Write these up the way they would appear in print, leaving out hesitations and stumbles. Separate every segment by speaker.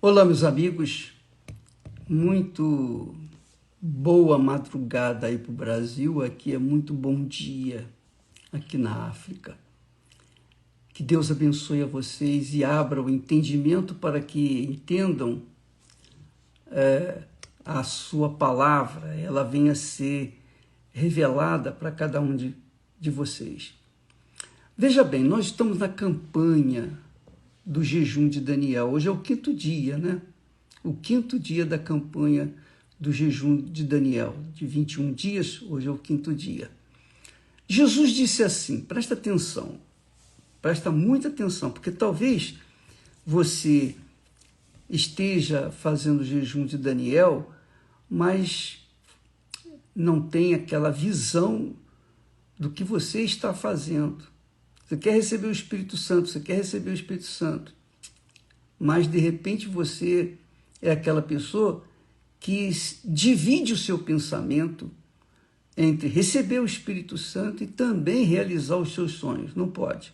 Speaker 1: Olá, meus amigos, muito boa madrugada aí para o Brasil, aqui é muito bom dia, aqui na África. Que Deus abençoe a vocês e abra o entendimento para que entendam a sua palavra, ela venha a ser revelada para cada um de vocês. Veja bem, nós estamos na campanha do jejum de Daniel. Hoje é o 5º dia, né? O 5º dia da campanha do jejum de Daniel, de 21 dias, hoje é o 5º dia. Jesus disse assim, presta atenção, presta muita atenção, porque talvez você esteja fazendo o jejum de Daniel, mas não tem aquela visão do que você está fazendo. Você quer receber o Espírito Santo, você quer receber o Espírito Santo, mas de repente você é aquela pessoa que divide o seu pensamento entre receber o Espírito Santo e também realizar os seus sonhos. Não pode.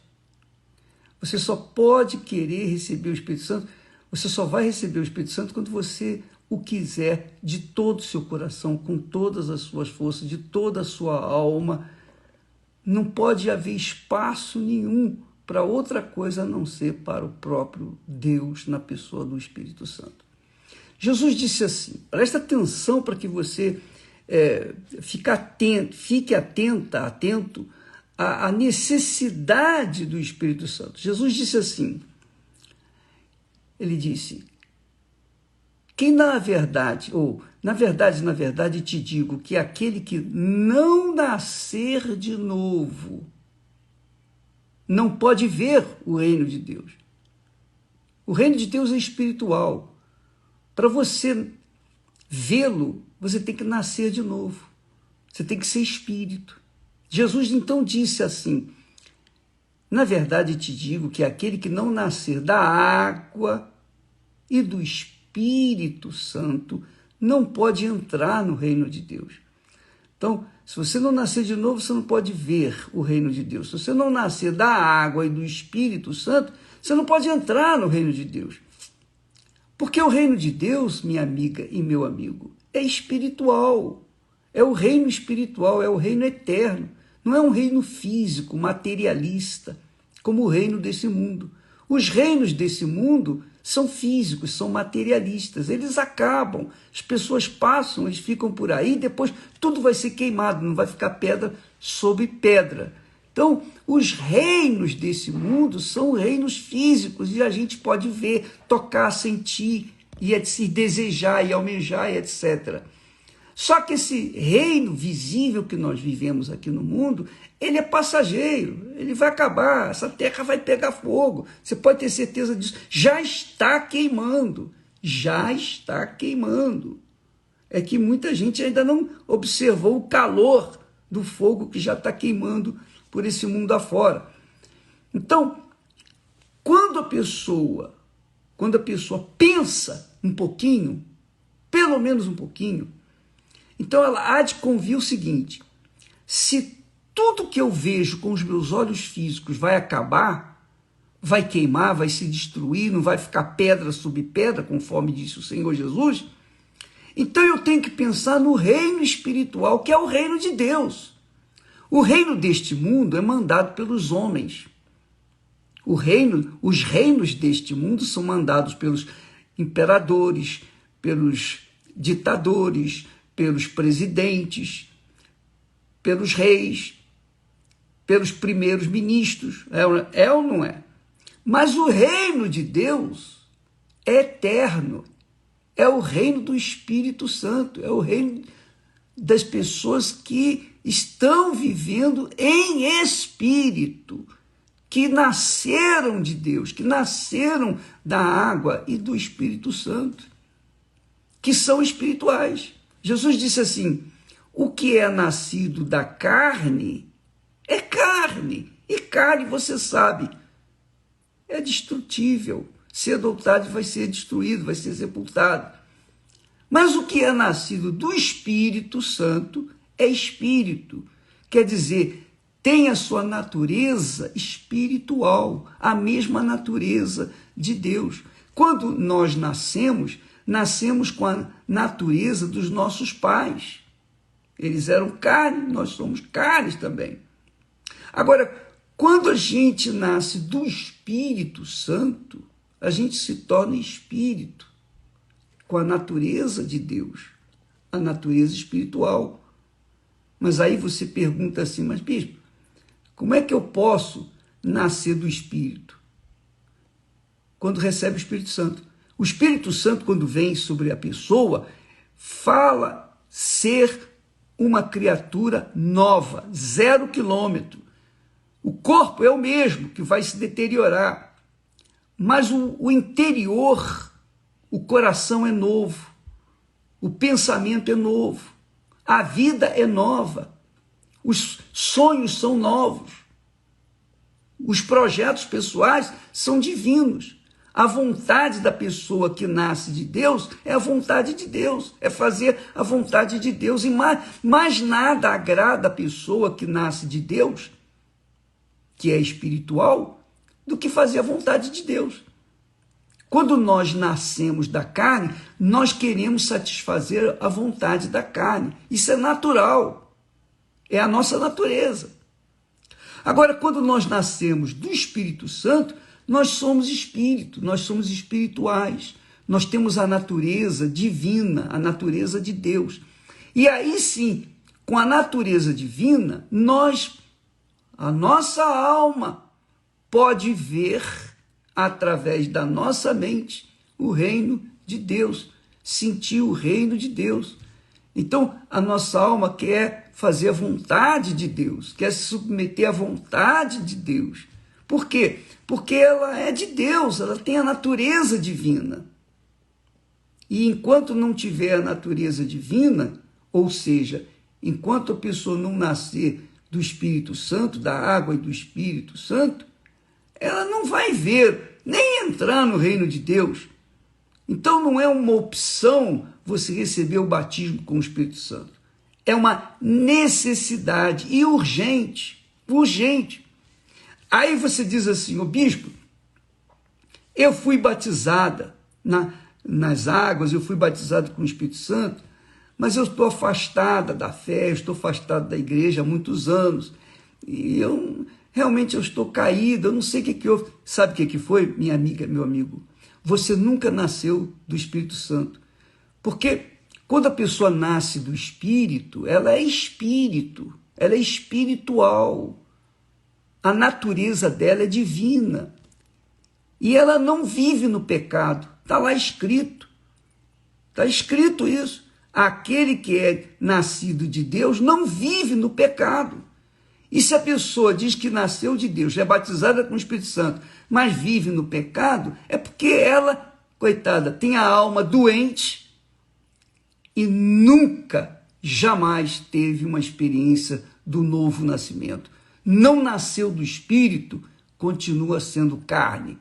Speaker 1: Você só pode querer receber o Espírito Santo, você só vai receber o Espírito Santo quando você o quiser de todo o seu coração, com todas as suas forças, de toda a sua alma. Não pode haver espaço nenhum para outra coisa a não ser para o próprio Deus na pessoa do Espírito Santo. Jesus disse assim, presta atenção para que você fique atento à necessidade do Espírito Santo. Jesus disse assim, ele disse, quem na verdade te digo que aquele que não nascer de novo não pode ver o reino de Deus. O reino de Deus é espiritual. Para você vê-lo, você tem que nascer de novo. Você tem que ser espírito. Jesus então disse assim, na verdade te digo que aquele que não nascer da água e do Espírito Santo não pode entrar no reino de Deus. Então, se você não nascer de novo, você não pode ver o reino de Deus. Se você não nascer da água e do Espírito Santo, você não pode entrar no reino de Deus. Porque o reino de Deus, minha amiga e meu amigo, é espiritual. É o reino espiritual, é o reino eterno. Não é um reino físico, materialista, como o reino desse mundo. Os reinos desse mundo são físicos, são materialistas, eles acabam, as pessoas passam, eles ficam por aí, depois tudo vai ser queimado, não vai ficar pedra sobre pedra. Então, os reinos desse mundo são reinos físicos e a gente pode ver, tocar, sentir, e se desejar e almejar, e etc. Só que esse reino visível que nós vivemos aqui no mundo, ele é passageiro, ele vai acabar, essa terra vai pegar fogo, você pode ter certeza disso, já está queimando, já está queimando. É que muita gente ainda não observou o calor do fogo que já está queimando por esse mundo afora. Então, quando a pessoa pensa um pouquinho, pelo menos um pouquinho, então ela há de convir o seguinte, se tudo que eu vejo com os meus olhos físicos vai acabar, vai queimar, vai se destruir, não vai ficar pedra sobre pedra, conforme disse o Senhor Jesus, então eu tenho que pensar no reino espiritual, que é o reino de Deus. O reino deste mundo é mandado pelos homens. Os reinos deste mundo são mandados pelos imperadores, pelos ditadores, pelos presidentes, pelos reis, pelos primeiros ministros, é ou não é? Mas o reino de Deus é eterno, é o reino do Espírito Santo, é o reino das pessoas que estão vivendo em espírito, que nasceram de Deus, que nasceram da água e do Espírito Santo, que são espirituais. Jesus disse assim, o que é nascido da carne é carne, e carne, você sabe, é destrutível, cedo ou tarde vai ser destruído, vai ser sepultado. Mas o que é nascido do Espírito Santo é espírito, quer dizer, tem a sua natureza espiritual, a mesma natureza de Deus. Quando nós nascemos, nascemos com a natureza dos nossos pais. Eles eram carne, nós somos carnes também. Agora, quando a gente nasce do Espírito Santo, a gente se torna espírito, com a natureza de Deus, a natureza espiritual. Mas aí você pergunta assim, mas bispo, como é que eu posso nascer do Espírito? Quando recebe o Espírito Santo. O Espírito Santo, quando vem sobre a pessoa, fala ser uma criatura nova, 0 quilômetro. O corpo é o mesmo, que vai se deteriorar, mas o interior, o coração é novo, o pensamento é novo, a vida é nova, os sonhos são novos, os projetos pessoais são divinos. A vontade da pessoa que nasce de Deus é a vontade de Deus, é fazer a vontade de Deus, e mais nada agrada a pessoa que nasce de Deus, que é espiritual, do que fazer a vontade de Deus. Quando nós nascemos da carne, nós queremos satisfazer a vontade da carne. Isso é natural, é a nossa natureza. Agora, quando nós nascemos do Espírito Santo, nós somos espírito, nós somos espirituais, nós temos a natureza divina, a natureza de Deus. E aí sim, com a natureza divina, a nossa alma pode ver, através da nossa mente, o reino de Deus, sentir o reino de Deus. Então, a nossa alma quer fazer a vontade de Deus, quer se submeter à vontade de Deus. Por quê? Porque ela é de Deus, ela tem a natureza divina. E enquanto não tiver a natureza divina, ou seja, enquanto a pessoa não nascer do Espírito Santo, da água e do Espírito Santo, ela não vai ver, nem entrar no reino de Deus. Então não é uma opção você receber o batismo com o Espírito Santo. É uma necessidade e urgente, urgente. Aí você diz assim, bispo, eu fui batizada nas águas, eu fui batizado com o Espírito Santo, mas eu estou afastada da fé, eu estou afastada da igreja há muitos anos, e realmente eu estou caída, eu não sei o que houve. Sabe o que foi, minha amiga, meu amigo? Você nunca nasceu do Espírito Santo, porque quando a pessoa nasce do Espírito, ela é espírito, ela é espiritual, a natureza dela é divina, e ela não vive no pecado, está lá escrito, está escrito isso. Aquele que é nascido de Deus não vive no pecado. E se a pessoa diz que nasceu de Deus, é batizada com o Espírito Santo, mas vive no pecado, é porque ela, coitada, tem a alma doente e nunca, jamais teve uma experiência do novo nascimento. Não nasceu do Espírito, continua sendo carne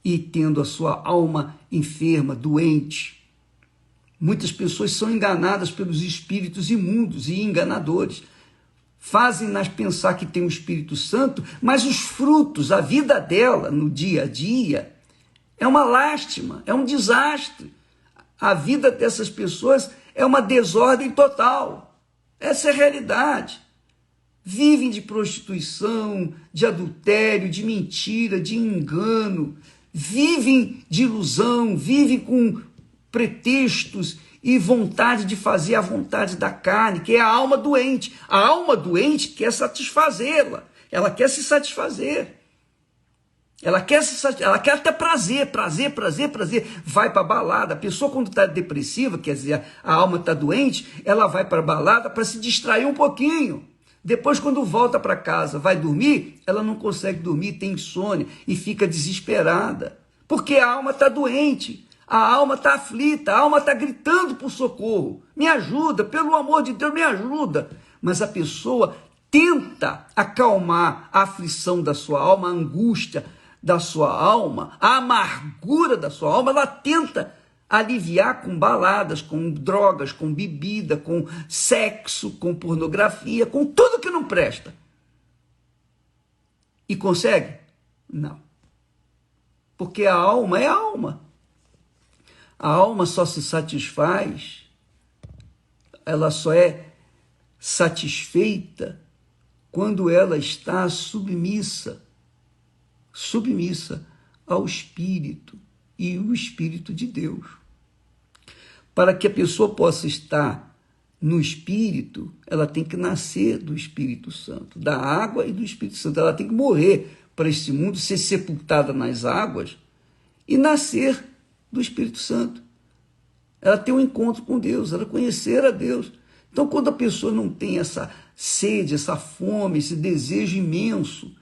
Speaker 1: e tendo a sua alma enferma, doente. Muitas pessoas são enganadas pelos espíritos imundos e enganadores. Fazem-nas pensar que tem o Espírito Santo, mas os frutos, a vida dela no dia a dia, é uma lástima, é um desastre. A vida dessas pessoas é uma desordem total. Essa é a realidade. Vivem de prostituição, de adultério, de mentira, de engano. Vivem de ilusão, vivem com pretextos e vontade de fazer a vontade da carne, que é a alma doente. A alma doente quer satisfazê-la, ela quer se satisfazer. Ela quer até prazer. Vai para a balada. A pessoa, quando está depressiva, quer dizer, a alma está doente, ela vai para a balada para se distrair um pouquinho. Depois, quando volta para casa, vai dormir, ela não consegue dormir, tem insônia e fica desesperada. Porque a alma está doente. A alma está aflita, a alma está gritando por socorro. Me ajuda, pelo amor de Deus, me ajuda. Mas a pessoa tenta acalmar a aflição da sua alma, a angústia da sua alma, a amargura da sua alma, ela tenta aliviar com baladas, com drogas, com bebida, com sexo, com pornografia, com tudo que não presta. E consegue? Não. porque a alma é a alma. A alma só se satisfaz, ela só é satisfeita quando ela está submissa ao Espírito e o Espírito de Deus. Para que a pessoa possa estar no Espírito, ela tem que nascer do Espírito Santo, da água e do Espírito Santo. Ela tem que morrer para este mundo, ser sepultada nas águas e nascer do Espírito Santo. Ela tem um encontro com Deus, ela conhecer a Deus. Então, quando a pessoa não tem essa sede, essa fome, esse desejo imenso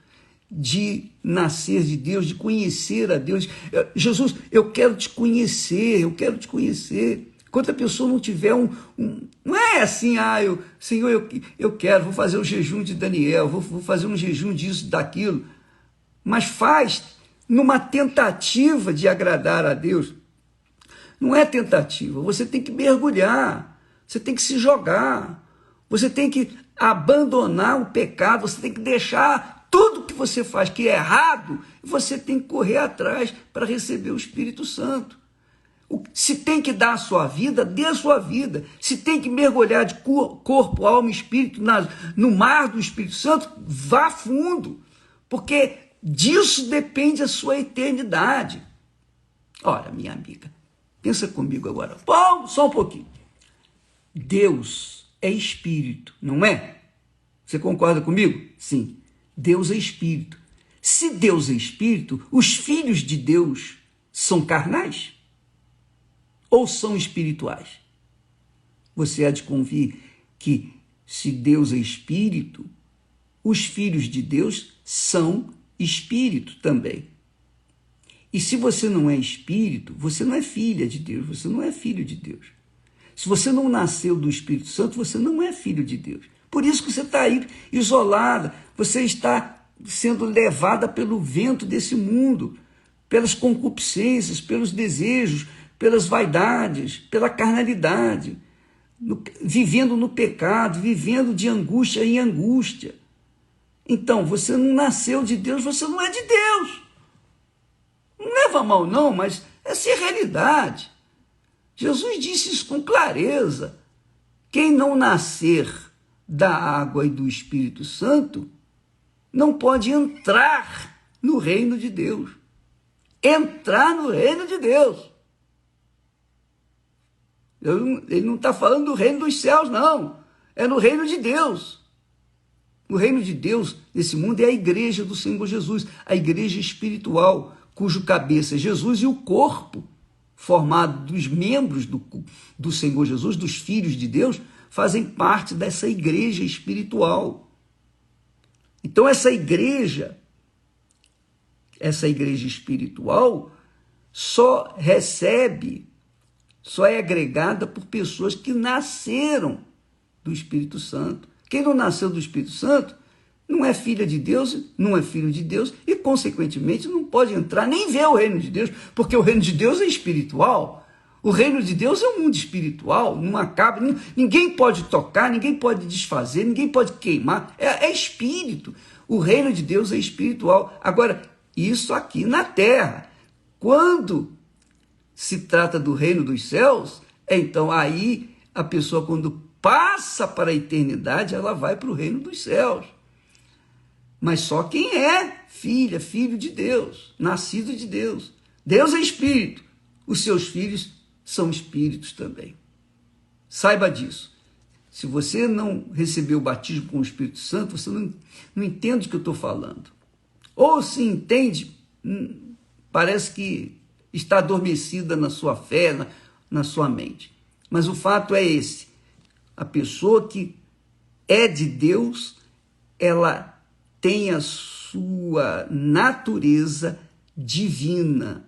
Speaker 1: de nascer de Deus, de conhecer a Deus, Jesus, eu quero te conhecer, eu quero te conhecer. Enquanto a pessoa não tiver não é assim, Senhor, eu quero, vou fazer o jejum de Daniel, vou fazer um jejum disso, daquilo, mas faz numa tentativa de agradar a Deus. Não é tentativa, você tem que mergulhar, você tem que se jogar, você tem que abandonar o pecado, você tem que deixar tudo que você faz que é errado, você tem que correr atrás para receber o Espírito Santo. Se tem que dar a sua vida, dê a sua vida. Se tem que mergulhar de corpo, alma e espírito no mar do Espírito Santo, vá fundo, porque disso depende a sua eternidade. Olha, minha amiga, pensa comigo agora, só um pouquinho. Deus é espírito, não é? Você concorda comigo? Sim. Deus é espírito. Se Deus é espírito, os filhos de Deus são carnais ou são espirituais? Você há de convir que, se Deus é espírito, os filhos de Deus são espírito também. E se você não é espírito, você não é filha de Deus, você não é filho de Deus. Se você não nasceu do Espírito Santo, você não é filho de Deus. Por isso que você está aí isolada, você está sendo levada pelo vento desse mundo, pelas concupiscências, pelos desejos, pelas vaidades, pela carnalidade, vivendo no pecado, vivendo de angústia em angústia. Então, você não nasceu de Deus, você não é de Deus. Não leva a mal não, mas essa é a realidade. Jesus disse isso com clareza. Quem não nascer da água e do Espírito Santo não pode entrar no reino de Deus. Entrar no reino de Deus. Ele não está falando do reino dos céus, não. É no reino de Deus. O reino de Deus nesse mundo é a igreja do Senhor Jesus, a igreja espiritual, cujo cabeça é Jesus, e o corpo formado dos membros do Senhor Jesus, dos filhos de Deus, fazem parte dessa igreja espiritual. Então essa igreja espiritual só é agregada por pessoas que nasceram do Espírito Santo. Quem não nasceu do Espírito Santo não é filha de Deus, não é filho de Deus e, consequentemente, não pode entrar nem ver o reino de Deus, porque o reino de Deus é espiritual. O reino de Deus é um mundo espiritual, não acaba, ninguém pode tocar, ninguém pode desfazer, ninguém pode queimar, é espírito. O reino de Deus é espiritual. Agora, isso aqui na terra, quando se trata do reino dos céus, então aí a pessoa, quando passa para a eternidade, ela vai para o reino dos céus. Mas só quem é filho de Deus, nascido de Deus. Deus é espírito, os seus filhos são espíritos também. Saiba disso. Se você não recebeu o batismo com o Espírito Santo, você não entende o que eu estou falando. Ou se entende, parece que está adormecida na sua fé, na sua mente. Mas o fato é esse. A pessoa que é de Deus, ela tem a sua natureza divina.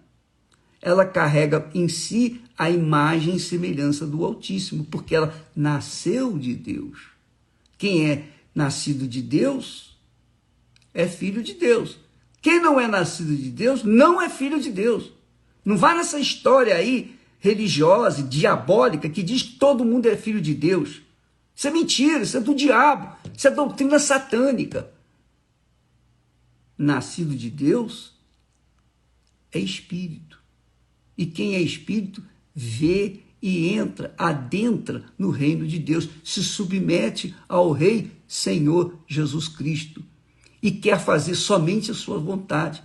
Speaker 1: Ela carrega em si a imagem e semelhança do Altíssimo, porque ela nasceu de Deus. Quem é nascido de Deus é filho de Deus. Quem não é nascido de Deus não é filho de Deus. Não vá nessa história aí religiosa, diabólica, que diz que todo mundo é filho de Deus. Isso é mentira, isso é do diabo, isso é doutrina satânica. Nascido de Deus é espírito. E quem é espírito vê e entra, adentra no reino de Deus, se submete ao Rei Senhor Jesus Cristo e quer fazer somente a sua vontade.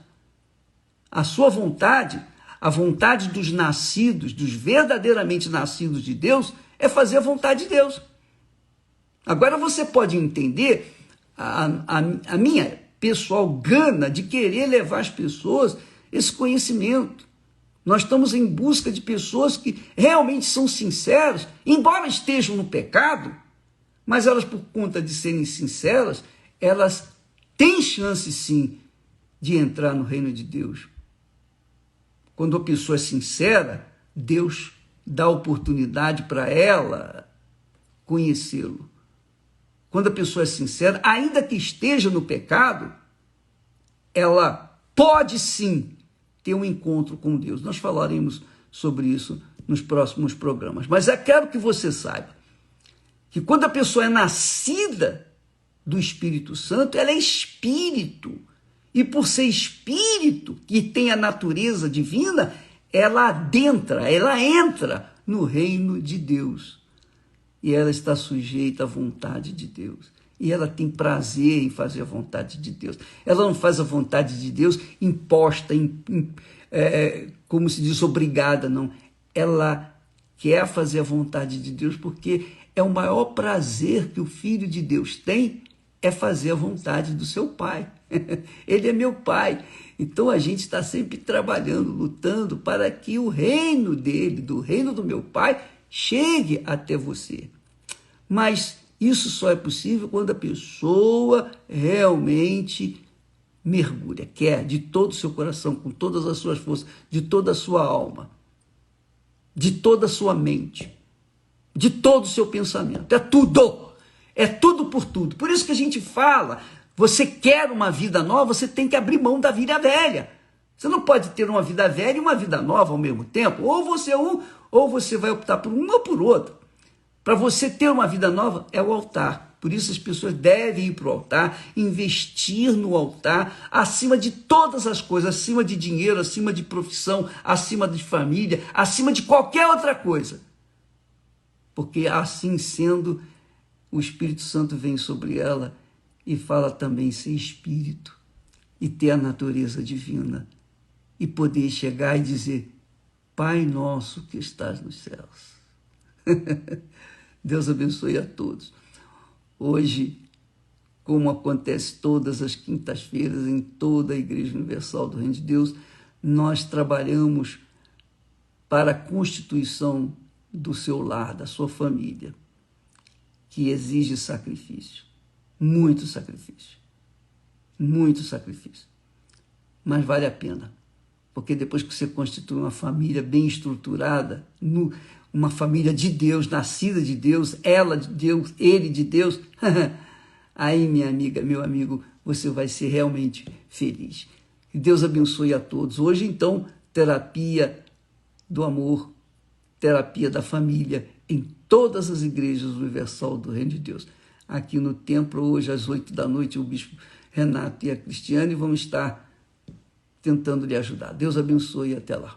Speaker 1: A sua vontade, a vontade dos nascidos, dos verdadeiramente nascidos de Deus, é fazer a vontade de Deus. Agora você pode entender a minha pessoal gana de querer levar as pessoas esse conhecimento. Nós estamos em busca de pessoas que realmente são sinceras, embora estejam no pecado, mas elas, por conta de serem sinceras, elas têm chance, sim, de entrar no reino de Deus. Quando a pessoa é sincera, Deus dá oportunidade para ela conhecê-lo. Quando a pessoa é sincera, ainda que esteja no pecado, ela pode, sim, ter um encontro com Deus. Nós falaremos sobre isso nos próximos programas. Mas eu quero que você saiba que quando a pessoa é nascida do Espírito Santo, ela é espírito. E por ser espírito, que tem a natureza divina, ela adentra, ela entra no reino de Deus. E ela está sujeita à vontade de Deus. E ela tem prazer em fazer a vontade de Deus. Ela não faz a vontade de Deus imposta, como se diz, obrigada, não. Ela quer fazer a vontade de Deus porque é o maior prazer que o Filho de Deus tem, é fazer a vontade do seu Pai. Ele é meu Pai. Então a gente está sempre trabalhando, lutando para que o reino dele, do reino do meu Pai, chegue até você. Mas isso só é possível quando a pessoa realmente mergulha, quer de todo o seu coração, com todas as suas forças, de toda a sua alma, de toda a sua mente, de todo o seu pensamento. É tudo por tudo. Por isso que a gente fala, você quer uma vida nova, você tem que abrir mão da vida velha. Você não pode ter uma vida velha e uma vida nova ao mesmo tempo. Ou você é um, ou você vai optar por um ou por outro. Para você ter uma vida nova, é o altar. Por isso as pessoas devem ir para o altar, investir no altar, acima de todas as coisas, acima de dinheiro, acima de profissão, acima de família, acima de qualquer outra coisa. Porque assim sendo, o Espírito Santo vem sobre ela e fala também ser espírito e ter a natureza divina e poder chegar e dizer: Pai nosso que estás nos céus. Deus abençoe a todos. Hoje, como acontece todas as quintas-feiras em toda a Igreja Universal do Reino de Deus, nós trabalhamos para a constituição do seu lar, da sua família, que exige sacrifício, muito sacrifício, mas vale a pena, porque depois que você constitui uma família bem estruturada, uma família de Deus, nascida de Deus, ela de Deus, ele de Deus, aí, minha amiga, meu amigo, você vai ser realmente feliz. Que Deus abençoe a todos. Hoje, então, terapia do amor, terapia da família, em todas as igrejas universal do Reino de Deus. Aqui no templo, hoje, às 8 da noite, o bispo Renato e a Cristiane vão estar tentando lhe ajudar. Deus abençoe e até lá.